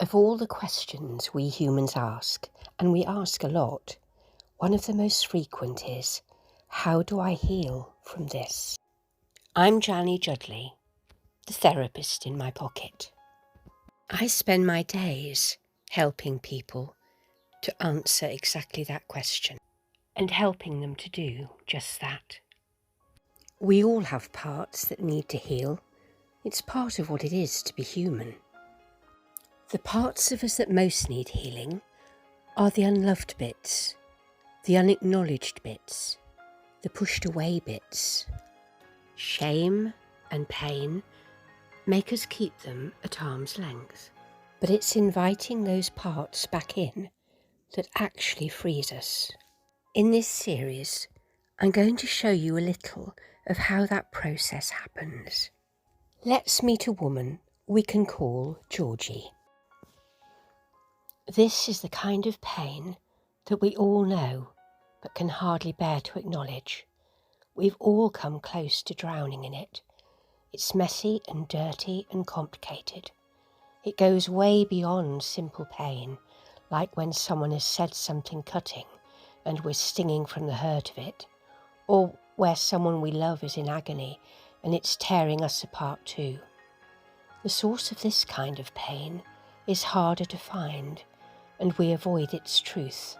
Of all the questions we humans ask, and we ask a lot, one of the most frequent is, how do I heal from this? I'm Janie Judley, the therapist in my pocket. I spend my days helping people to answer exactly that question and helping them to do just that. We all have parts that need to heal. It's part of what it is to be human. The parts of us that most need healing are the unloved bits, the unacknowledged bits, the pushed away bits. Shame and pain make us keep them at arm's length. But it's inviting those parts back in that actually frees us. In this series, I'm going to show you a little of how that process happens. Let's meet a woman we can call Georgie. This is the kind of pain that we all know but can hardly bear to acknowledge. We've all come close to drowning in it. It's messy and dirty and complicated. It goes way beyond simple pain, like when someone has said something cutting and we're stinging from the hurt of it, or where someone we love is in agony and it's tearing us apart too. The source of this kind of pain is harder to find, and we avoid its truth.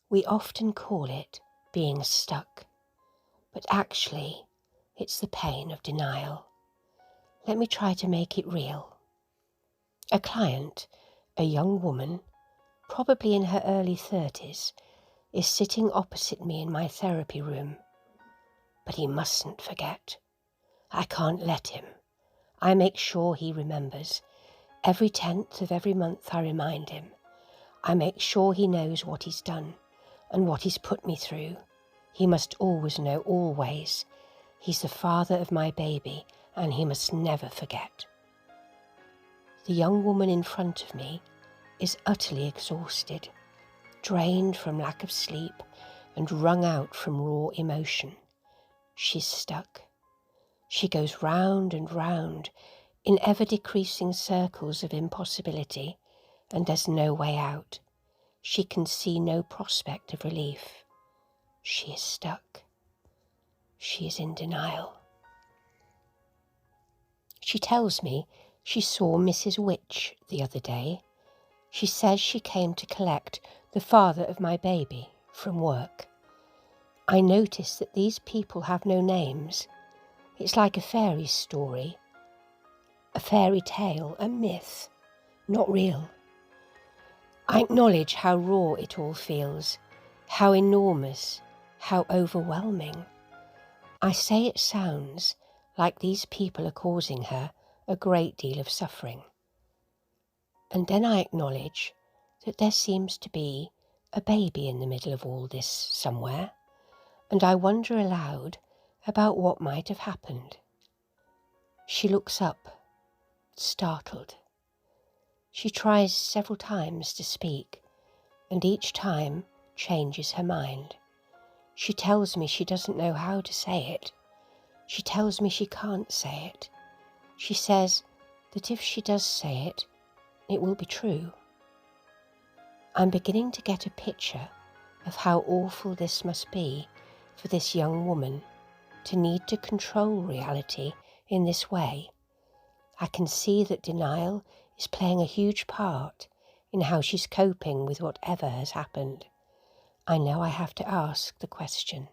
We often call it being stuck, but actually it's the pain of denial. Let me try to make it real. A client, a young woman, probably in her early 30s, is sitting opposite me in my therapy room. But he mustn't forget. I can't let him. I make sure he remembers. Every 10th of every month I remind him. I make sure he knows what he's done and what he's put me through. He must always know, always. He's the father of my baby, and he must never forget. The young woman in front of me is utterly exhausted, drained from lack of sleep and wrung out from raw emotion. She's stuck. She goes round and round in ever-decreasing circles of impossibility, and there's no way out. She can see no prospect of relief. She is stuck. She is in denial. She tells me she saw Mrs. Witch the other day. She says she came to collect the father of my baby from work. I notice that these people have no names. It's like a fairy story, a fairy tale, a myth, not real. I acknowledge how raw it all feels, how enormous, how overwhelming. I say it sounds like these people are causing her a great deal of suffering. And then I acknowledge that there seems to be a baby in the middle of all this somewhere, and I wonder aloud about what might have happened. She looks up, startled. She tries several times to speak, and each time changes her mind. She tells me she doesn't know how to say it. She tells me she can't say it. She says that if she does say it, it will be true. I'm beginning to get a picture of how awful this must be for this young woman to need to control reality in this way. I can see that denial is playing a huge part in how she's coping with whatever has happened. I know I have to ask the question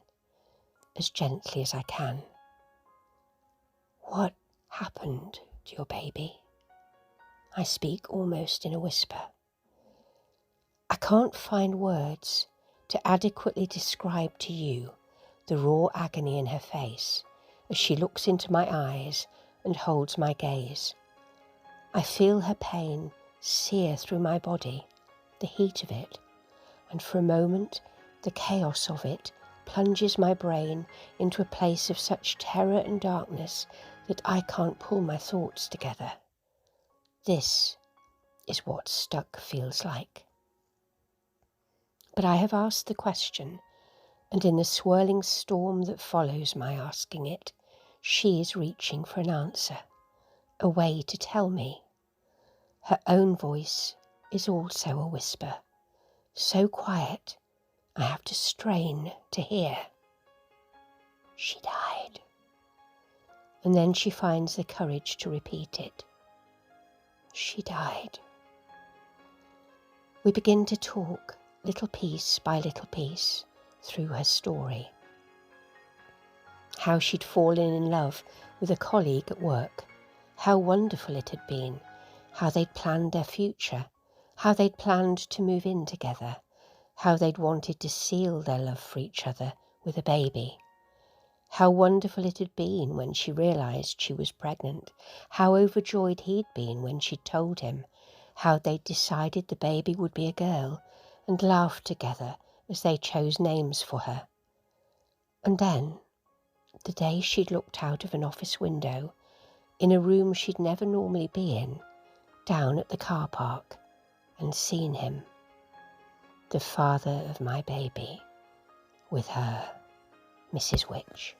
as gently as I can. What happened to your baby? I speak almost in a whisper. I can't find words to adequately describe to you the raw agony in her face as she looks into my eyes and holds my gaze. I feel her pain sear through my body, the heat of it, and for a moment the chaos of it plunges my brain into a place of such terror and darkness that I can't pull my thoughts together. This is what stuck feels like. But I have asked the question, and in the swirling storm that follows my asking it, she is reaching for an answer, a way to tell me. Her own voice is also a whisper, so quiet I have to strain to hear. She died. And then she finds the courage to repeat it. She died. We begin to talk, little piece by little piece, through her story. How she'd fallen in love with a colleague at work, how wonderful it had been, how they'd planned their future, how they'd planned to move in together, how they'd wanted to seal their love for each other with a baby. How wonderful it had been when she realised she was pregnant, how overjoyed he'd been when she'd told him, how they'd decided the baby would be a girl, and laughed together as they chose names for her. And then, the day she'd looked out of an office window, in a room she'd never normally be in, down at the car park, and seen him, the father of my baby, with her, Mrs. Witch.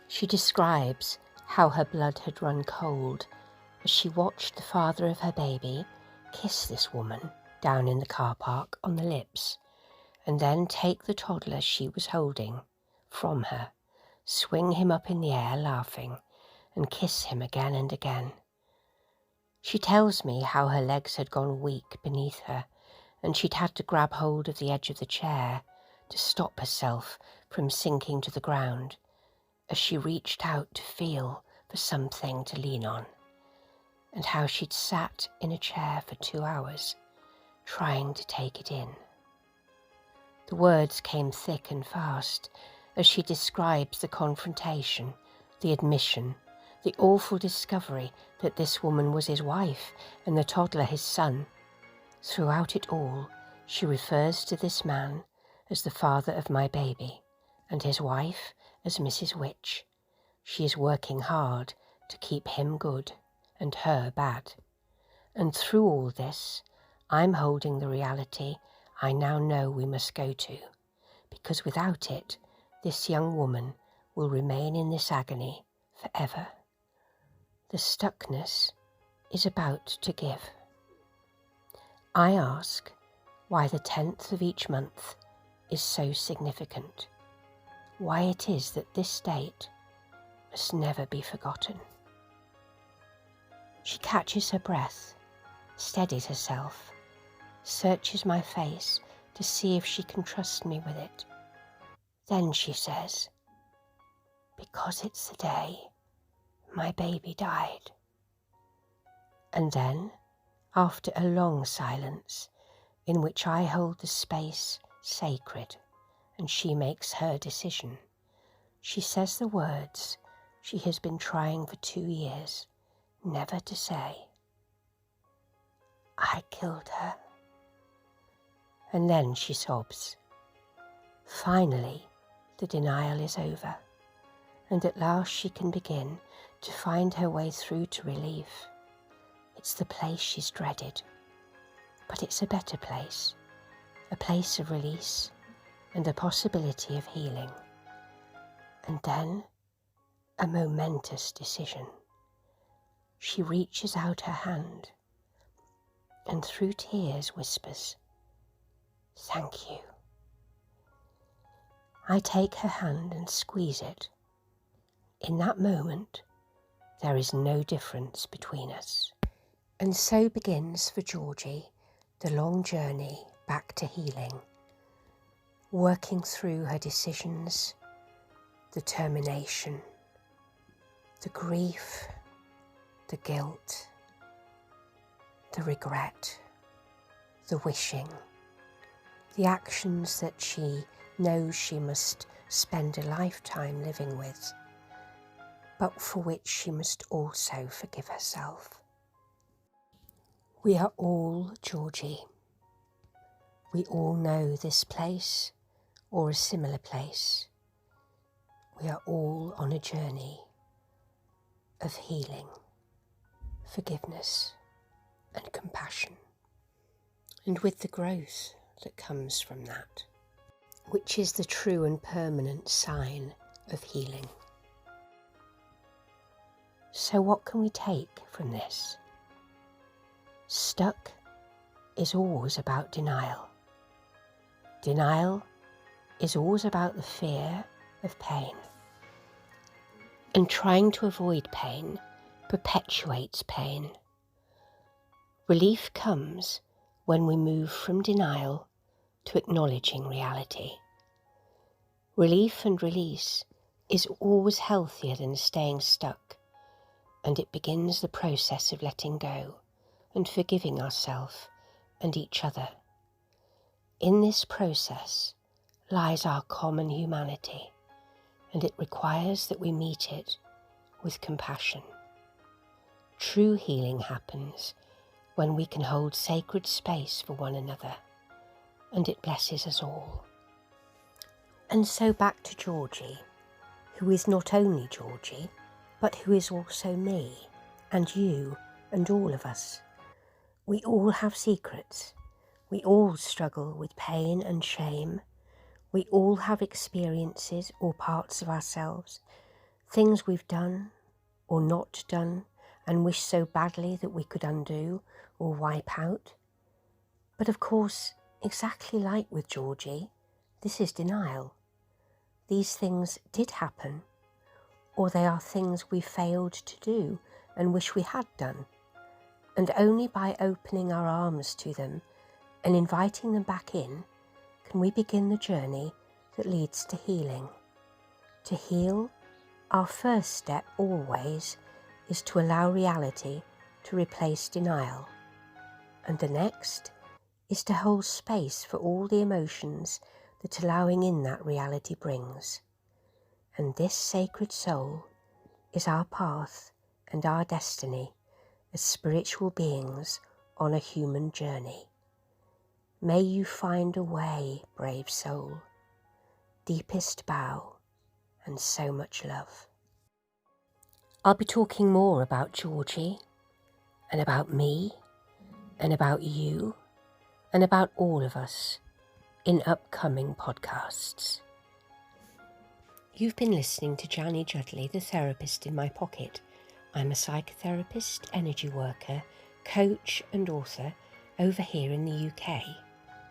She describes how her blood had run cold as she watched the father of her baby kiss this woman down in the car park on the lips, and then take the toddler she was holding from her, swing him up in the air laughing, and kiss him again and again. She tells me how her legs had gone weak beneath her, and she'd had to grab hold of the edge of the chair to stop herself from sinking to the ground as she reached out to feel for something to lean on, and how she'd sat in a chair for 2 hours trying to take it in. The words came thick and fast as she describes the confrontation, the admission, the awful discovery that this woman was his wife and the toddler his son. Throughout it all, she refers to this man as the father of my baby and his wife as Mrs. Witch. She is working hard to keep him good and her bad. And through all this, I'm holding the reality I now know we must go to, because without it, this young woman will remain in this agony forever. The stuckness is about to give. I ask why the 10th of each month is so significant, why it is that this date must never be forgotten. She catches her breath, steadies herself, searches my face to see if she can trust me with it. Then she says, "Because it's the day my baby died." And then, after a long silence, in which I hold the space sacred and she makes her decision, she says the words she has been trying for 2 years never to say. "I killed her." And then she sobs. Finally, the denial is over, and at last she can begin to find her way through to relief. It's the place she's dreaded, but it's a better place, a place of release and a possibility of healing. And then, a momentous decision. She reaches out her hand and through tears whispers, "Thank you." I take her hand and squeeze it. In that moment, there is no difference between us. And so begins for Georgie the long journey back to healing, working through her decisions, the termination, the grief, the guilt, the regret, the wishing, the actions that she knows she must spend a lifetime living with, but for which she must also forgive herself. We are all Georgie. We all know this place or a similar place. We are all on a journey of healing, forgiveness and compassion, and with the growth that comes from that, which is the true and permanent sign of healing. So what can we take from this? Stuck is always about denial. Denial is always about the fear of pain. And trying to avoid pain perpetuates pain. Relief comes when we move from denial to acknowledging reality. Relief and release is always healthier than staying stuck, and it begins the process of letting go and forgiving ourselves and each other. In this process lies our common humanity, and it requires that we meet it with compassion. True healing happens when we can hold sacred space for one another, and it blesses us all. And so back to Georgie, who is not only Georgie, but who is also me, and you, and all of us. We all have secrets. We all struggle with pain and shame. We all have experiences or parts of ourselves, things we've done or not done, and wish so badly that we could undo or wipe out. But of course, exactly like with Georgie, this is denial. These things did happen, or they are things we failed to do and wish we had done. And only by opening our arms to them and inviting them back in can we begin the journey that leads to healing. To heal, our first step always is to allow reality to replace denial. And the next is to hold space for all the emotions that allowing in that reality brings. And this sacred soul is our path and our destiny as spiritual beings on a human journey. May you find a way, brave soul. Deepest bow and so much love. I'll be talking more about Georgie and about me and about you and about all of us in upcoming podcasts. You've been listening to Janny Judley, the therapist in my pocket. I'm a psychotherapist, energy worker, coach and author over here in the UK.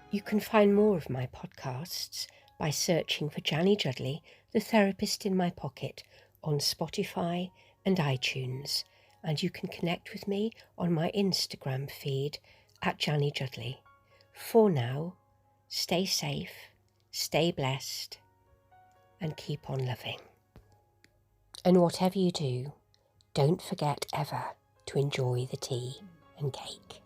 You can find more of my podcasts by searching for Janny Judley, the therapist in my pocket on Spotify and iTunes, and you can connect with me on my Instagram feed at Janny Judley. For now, stay safe, stay blessed, and keep on loving. And whatever you do, don't forget ever to enjoy the tea and cake.